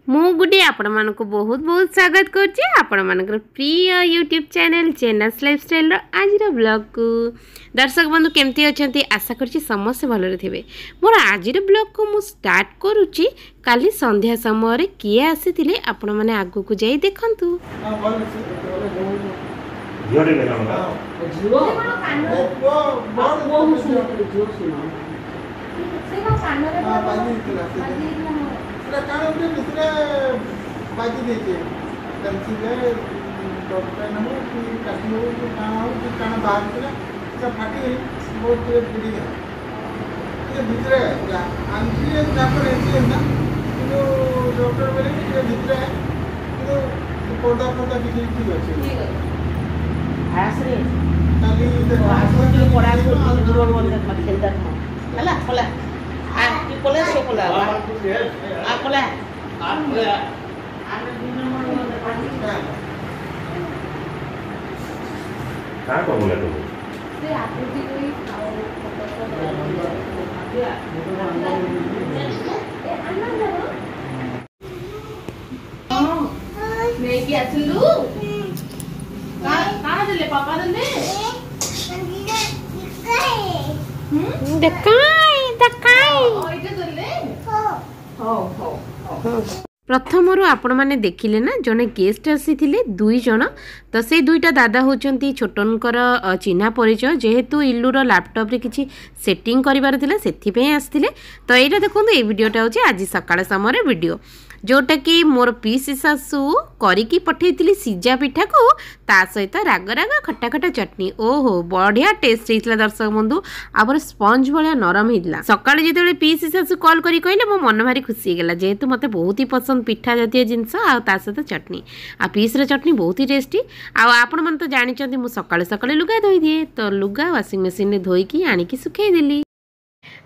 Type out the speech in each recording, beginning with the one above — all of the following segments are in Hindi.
मु गुडी आपण मानक बहुत बहुत स्वागत करछि आपण मानकर प्रिय यूट्यूब चैनल चेन्नस लाइफस्टाइल आज ब्लॉग को दर्शक बंधु केमती अछंती आशा करछि समस्त भलरे थिबे। मोर आज ब्लॉग को मु स्टार्ट करूछि काली संध्या समय रे किए आसीथिले आपण माने आगु को जाई देखंतु। बाजी देखे डॉक्टर न हो कि काटी हो कि काना बाहर के सब फाटी बहुत बुरी है ये भीतर है आंखी जापर ऐसे ना तो डॉक्टर बोले कि ये भीतर है तो पर्दा पर्दा भी ठीक है ठीक है आसरे खाली हॉस्पिटल पड़ा को दूर बोलते मत खेलता हला खोला आ कि खोला सो खोला आ खोला क्या को बोले तो से आकृति कोई मैं क्या चलू कहां देले पापा देले दकाई ओइटे देले हो प्रथम आपण मैंने देखिले ना जने गेस्ट आसीथिले दुई जन तो से दुईटा दादा होचंती छोटनकर चिन्हा परिचय जेहेतु इल्लूर लैपटॉप रे किछि सेटिंग करिवार थिला सेथि पे आस्थिले। तो एटा देखंतु ए वीडियोटा होची आज सकाळ समय वीडियो जोटा कि मोर पीसी सासू करिकी पठेइतिली सिजा पिठा को ता सहित राग राग खट्टा खट्टा चटनी ओहो बढ़िया टेस्ट हेइतला दर्शक बंधु आबर स्पंज भलिया नरम हेइतला। सकाळ जेतेबेले पीसी सासू कॉल करी कहले मो मन भारी खुशी हेगला जेहेतु मते बहुत ही पसंद पिठा जातीय जिंस आ ता सहित चटनी आ पीस रे चटनी बहुत ही टेस्टी आ आपण मन तो जानि चंती मु सकाळ सकाळ लुगा धोई दिए तो लुगा वाशिंग मशीन रे धोई की आनी की सुखाई देली।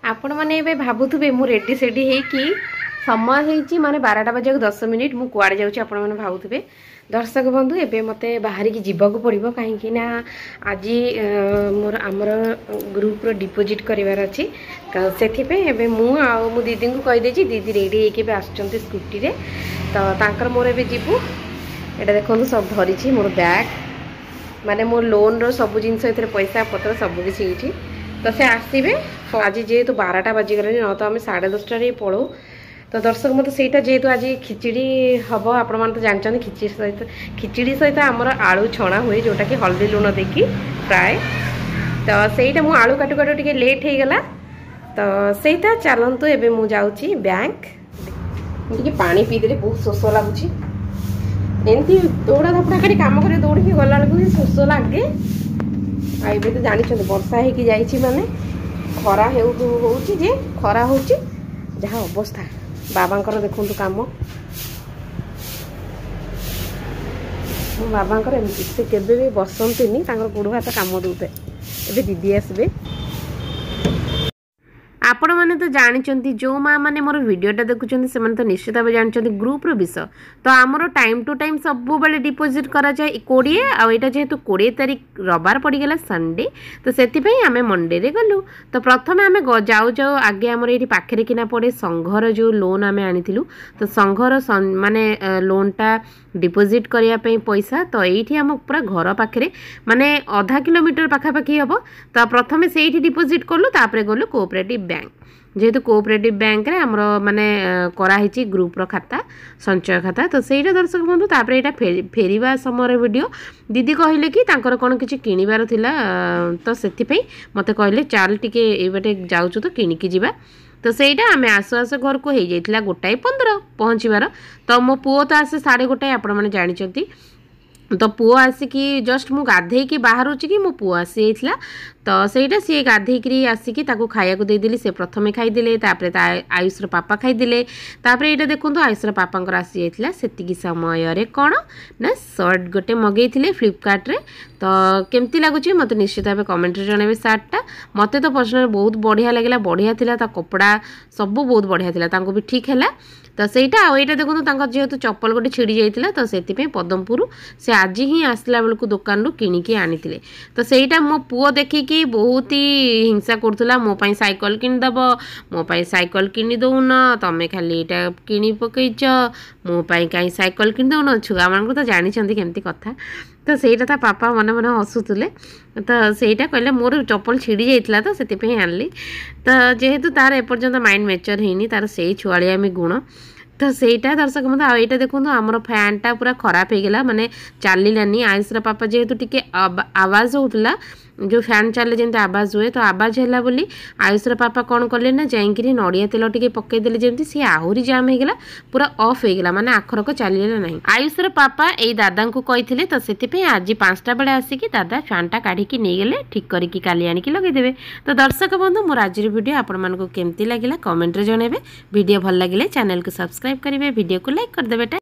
आपण माने एबे भाबुथुबे मु रेडी सेडी हे की समय होती माने 12टा बजे 10 मिनिट मु कुआड़े जाऊँ आपण मैंने भावुवे दर्शक बंधु एबे मते बाहर की जीवाक पड़ो कहीं आज मोर आमर ग्रुप रो डिपोजिट करिवार अछि से मु दीदी को कहीदे दीदी रेडी होके आसुँच स्कूटी रे तो तांकर मोर एबे जीवु एटा देखो सब धरी मोर बैग माने मोर लोन रो सब जिनस ए पैसा पत्र सब किसी तो से आसवे आज जेहेतु 12टा बाजिगला न तो आम 10:30 पलू तो दर्शक मत से जेहेतु आज खिचड़ी हम आपण मैंने तो जानते खिचड़ी सहित आमर आलू छणा हुए जोटा कि हल्दी लुण देखी फ्राए तो सहीटा मु आलू काटू काटू टे लेट हो गला तो सहीटा चलतु एबे मु जाऊँगी बैंक टे पानी पीदेले बहुत शोष लगुच एमती दौड़ा धपड़ा कर कम कर दौड़ी गला बेलू शोष लगे आ तो जानी वर्षा होगी जाइए माने खरा हो खरा हो जहाँ अवस्था बाबांकर देखु काम मो बाबांकर एमती से केबे भी बसंतीनी गोड़ हाथ काम दौते ए दीदी आसबे। आपण मैंने तो जानते जो माँ मैंने मोर वीडियोटा देखुं से तो निश्चित भाव जानते ग्रुप रो विषय तो आमर टाइम टू टाइम सब बेले डिपोजिट करा जाए 20 आईटा जेहेतु 20 तारीख रविवार पड़गला संडे तो से आम मंडे रे गलु तो प्रथम आम जाऊ जाऊ आगे आमर ये पाखे किना पड़े संघर जो लोन आम आनी तो संघर माने लोनटा डिपोजिट करने पैसा तो ये आम पूरा घर पाखे माने आधा किलोमीटर पाखापाखि हम तो प्रथम से डिपोजिट कलु तापर गलु कोऑपरेटिव बैंक जेहेतु कोऑपरेटिव बैंक रे हमरो माने कराही ग्रुप रो खाता संचय खाता तो सेटा दर्शक बंधु तापर एटा फेरिबा समय वीडियो दीदी कहले कि तांकर कोन किछि किनिबार थिला तो सेथि पई मते कहले चाल टिके ए बाटे जाउछु तो किनिकी जिबा तो सेटा आमे आसु आसु घर को हो जाइतिला 1:15 पहुँचबार तो मो पुओ तो आसे 1:30 आपण माने जानि चंती तो पुओ आसिकी जस्ट मु गाधे की बाहर कि मो पुओ आसी जाइतिला तो सहीटा सी गाधेकरी आसिकी ताको खाया को देदेली से प्रथमे खाईदेले तापर आयुष पापा खाईदेले तापर एटा देखो आयुष पापा आसी जाइतिला सेतिकी समय रे कौन ना शर्ट गोटे मगेइथिले फ्लिपकार्ट रे तो केमती लगुच मत निश्चित भाव कमेंट रे जणाबे शार्टटा मत तो पर्सनल बहुत बढ़िया लगे बढ़िया थिला ता कपड़ा सब बहुत बढ़िया थिला तांको भी ठीक हैला तो सहीटा आईटा देखो जेहेतु चप्पल गोटे छिड़ी जाइतिला तो सेति पे पदमपुर से आज ही आसला बेलू दुकान रू किणिकी आनी तो सहीटा मो पुओ देखिकी बहुत ही हिंसा करूला मो पाई साइकल किनिदेव मो पाई साइकल किनि दौन तमें खाली यहाँ कि पकईच मो पाई कहीं साइकल किनि दौन छुआ मान तो जानी केमती कथा तो सहीटा ता पापा मन मन हसुले तो सहीटा कहले मोर चप्पल छिड़ी जाइला तो से आनली तो जेहेतु तार एपर्यंत माइंड मैच्योर होनी तार से छुआलियामी गुण तो सहीटा दर्शक मतलब आईटा देखो आमर फैनटा पूरा खराब हो गला माने चललानी आयुषर पापा जेहेतु टिके आवाज होता जो फैन चले जमी आवाज हुए तो आवाज है बोली आयुषर पापा कौन कले ना जाइए नड़िया तेल टे पकईदे जमी सी आहरी जाम हो गला पूरा अफ हो गला माने आखरक चलला ना आयुषर पापा यही दादा को कही तो से आज 5टा बेले आसिकी दादा फैनटा काढ़ी नहीं गले ठीक करके काली आनिकी लगेदेवे तो दर्शक बंधु मोर आज वीडियो आपण को केमती लगे कमेंट रे जनइबे वीडियो भल लगे चैनल को सब्सक्राइब करेंगे वीडियो को लाइक करदेवे।